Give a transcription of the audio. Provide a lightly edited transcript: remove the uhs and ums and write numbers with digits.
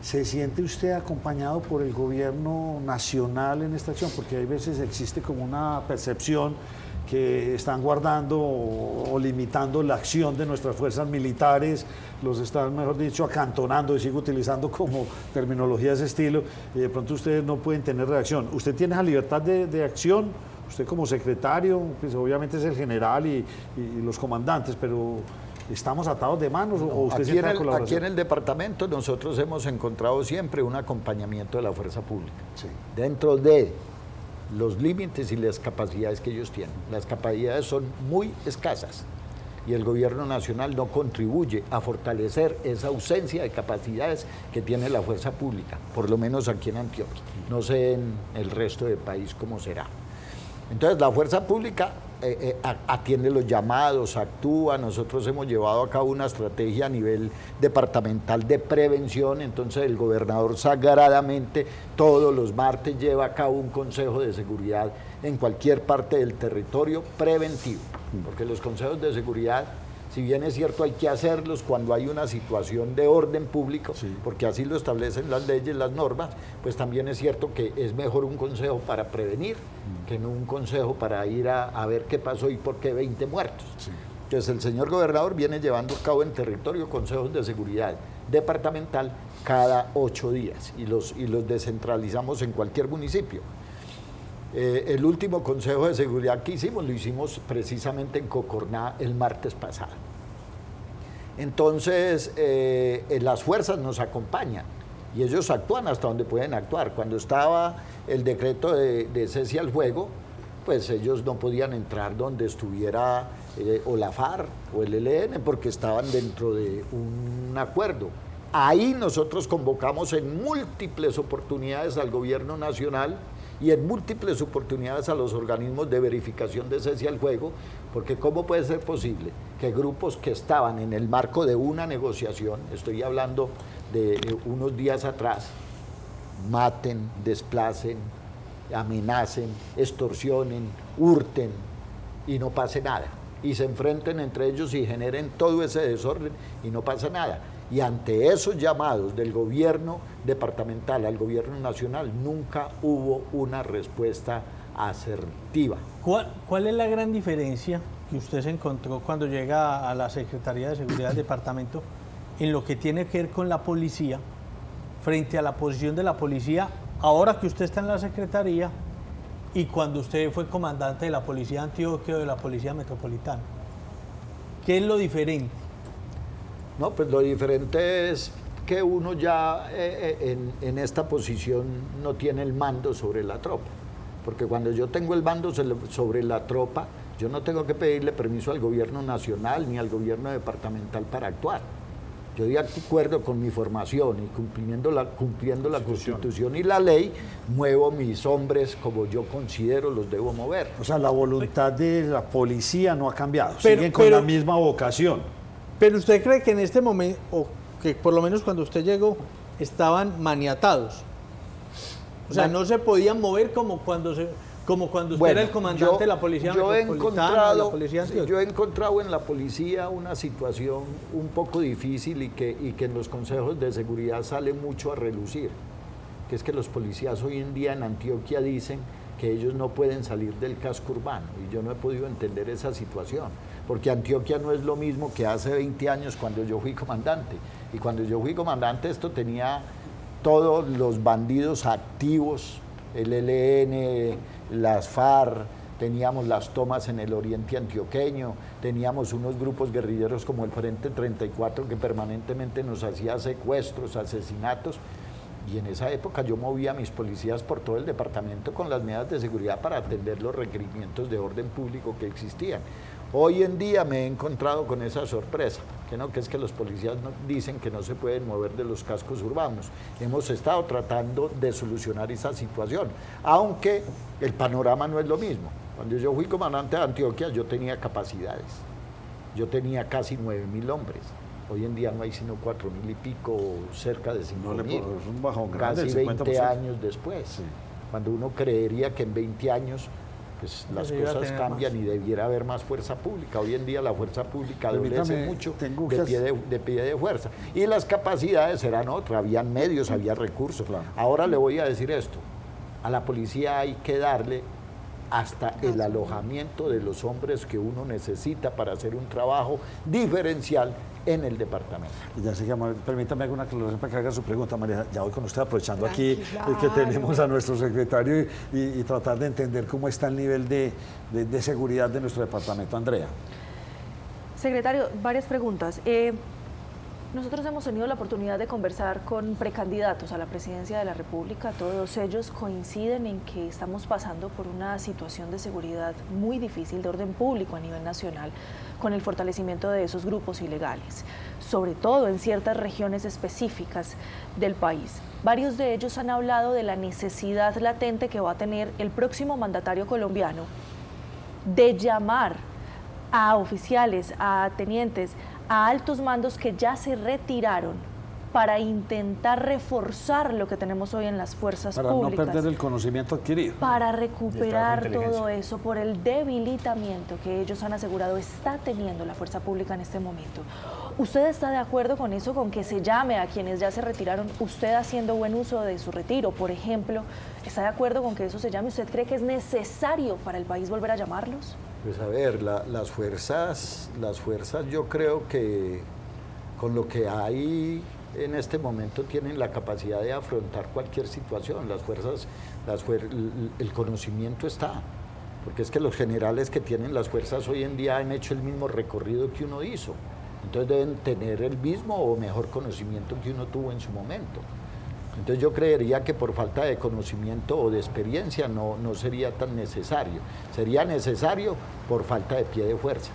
¿Se siente usted acompañado por el gobierno nacional en esta acción? Porque hay veces existe como una percepción que están guardando o limitando la acción de nuestras fuerzas militares, los están, mejor dicho, acantonando, y sigo utilizando como terminología de ese estilo, y de pronto ustedes no pueden tener reacción. ¿Usted tiene esa libertad de acción? Usted como secretario, pues obviamente es el general y los comandantes, pero ¿estamos atados de manos o usted siente la colaboración? Aquí en el departamento nosotros hemos encontrado siempre un acompañamiento de la fuerza pública, sí, dentro de los límites y las capacidades que ellos tienen. Las capacidades son muy escasas y el gobierno nacional no contribuye a fortalecer esa ausencia de capacidades que tiene la fuerza pública, por lo menos aquí en Antioquia. No sé en el resto del país cómo será. Entonces la fuerza pública atiende los llamados, actúa. Nosotros hemos llevado a cabo una estrategia a nivel departamental de prevención. Entonces el gobernador sagradamente todos los martes lleva a cabo un consejo de seguridad en cualquier parte del territorio preventivo, porque los consejos de seguridad, si bien es cierto, hay que hacerlos cuando hay una situación de orden público, sí, porque así lo establecen las leyes, las normas, pues también es cierto que es mejor un consejo para prevenir que no un consejo para ir a ver qué pasó y por qué 20 muertos. Sí. Entonces el señor gobernador viene llevando a cabo en territorio consejos de seguridad departamental cada 8 días y los descentralizamos en cualquier municipio. El último consejo de seguridad que hicimos, lo hicimos precisamente en Cocorná el martes pasado. Entonces, las fuerzas nos acompañan y ellos actúan hasta donde pueden actuar. Cuando estaba el decreto de cese al fuego, pues ellos no podían entrar donde estuviera o la FARC o el ELN porque estaban dentro de un acuerdo. Ahí nosotros convocamos en múltiples oportunidades al gobierno nacional y en múltiples oportunidades a los organismos de verificación de cese al fuego, porque ¿cómo puede ser posible que grupos que estaban en el marco de una negociación, estoy hablando de unos días atrás, maten, desplacen, amenacen, extorsionen, hurten y no pase nada, y se enfrenten entre ellos y generen todo ese desorden y no pasa nada? Y ante esos llamados del gobierno departamental al gobierno nacional, nunca hubo una respuesta asertiva. ¿Cuál es la gran diferencia que usted se encontró cuando llega a la Secretaría de Seguridad del departamento en lo que tiene que ver con la policía, frente a la posición de la policía, ahora que usted está en la Secretaría y cuando usted fue comandante de la Policía de Antioquia o de la Policía Metropolitana? ¿Qué es lo diferente? No, pues lo diferente es que uno ya en esta posición no tiene el mando sobre la tropa, porque cuando yo tengo el mando sobre la tropa, yo no tengo que pedirle permiso al gobierno nacional ni al gobierno departamental para actuar. Yo de acuerdo con mi formación y cumpliendo la Constitución y la ley, muevo mis hombres como yo considero los debo mover. O sea, la voluntad de la policía no ha cambiado, siguen con la misma vocación. Pero usted cree que en este momento, o que por lo menos cuando usted llegó, estaban maniatados. O sea, no se podían mover como cuando usted era el comandante de la Policía Metropolitana, la Policía Antioquia. Yo he encontrado en la policía una situación un poco difícil y que en los consejos de seguridad sale mucho a relucir, que es que los policías hoy en día en Antioquia dicen que ellos no pueden salir del casco urbano, y yo no he podido entender esa situación, porque Antioquia no es lo mismo que hace 20 años cuando yo fui comandante, y cuando yo fui comandante esto tenía todos los bandidos activos, el ELN, las FARC, teníamos las tomas en el oriente antioqueño, teníamos unos grupos guerrilleros como el Frente 34 que permanentemente nos hacía secuestros, asesinatos. Y en esa época yo movía a mis policías por todo el departamento con las medidas de seguridad para atender los requerimientos de orden público que existían. Hoy en día me he encontrado con esa sorpresa, que es que los policías dicen que no se pueden mover de los cascos urbanos. Hemos estado tratando de solucionar esa situación, aunque el panorama no es lo mismo. Cuando yo fui comandante de Antioquia yo tenía capacidades, yo tenía casi 9.000 hombres. Hoy en día no hay sino 4.000 y pico, cerca de 5.000, un bajón grande, casi 20 años después, sí. Cuando uno creería que en 20 años pues las Se iba a cosas tener cambian más. y debiera haber más fuerza pública. Hoy en día la fuerza pública adolece Permítame, mucho tengo de que pie de fuerza. Y las capacidades eran otras, habían medios, había recursos. Claro. Ahora le voy a decir esto, a la policía hay que darle hasta el alojamiento de los hombres que uno necesita para hacer un trabajo diferencial en el departamento. Y ya sé que, permítame alguna aclaración para que haga su pregunta, María. Ya voy con usted aprovechando aquí Tranquila. que tenemos a nuestro secretario y tratar de entender cómo está el nivel de seguridad de nuestro departamento. Andrea. Secretario, varias preguntas. Nosotros hemos tenido la oportunidad de conversar con precandidatos a la presidencia de la República. Todos ellos coinciden en que estamos pasando por una situación de seguridad muy difícil de orden público a nivel nacional, con el fortalecimiento de esos grupos ilegales, sobre todo en ciertas regiones específicas del país. Varios de ellos han hablado de la necesidad latente que va a tener el próximo mandatario colombiano de llamar a oficiales, a tenientes, a altos mandos que ya se retiraron para intentar reforzar lo que tenemos hoy en las fuerzas Para públicas. no perder el conocimiento adquirido. Para recuperar inteligencia. todo eso por el debilitamiento que ellos han asegurado está teniendo la fuerza pública en este momento. ¿Usted está de acuerdo con eso, con que se llame a quienes ya se retiraron, usted haciendo buen uso de su retiro, por ejemplo? ¿Está de acuerdo con que eso se llame? ¿Usted cree que es necesario para el país volver a llamarlos? Pues a ver, las fuerzas yo creo que con lo que hay en este momento tienen la capacidad de afrontar cualquier situación. El conocimiento está, porque es que los generales que tienen las fuerzas hoy en día han hecho el mismo recorrido que uno hizo. Entonces deben tener el mismo o mejor conocimiento que uno tuvo en su momento. Entonces yo creería que por falta de conocimiento o de experiencia no sería tan necesario. Sería necesario por falta de pie de fuerza.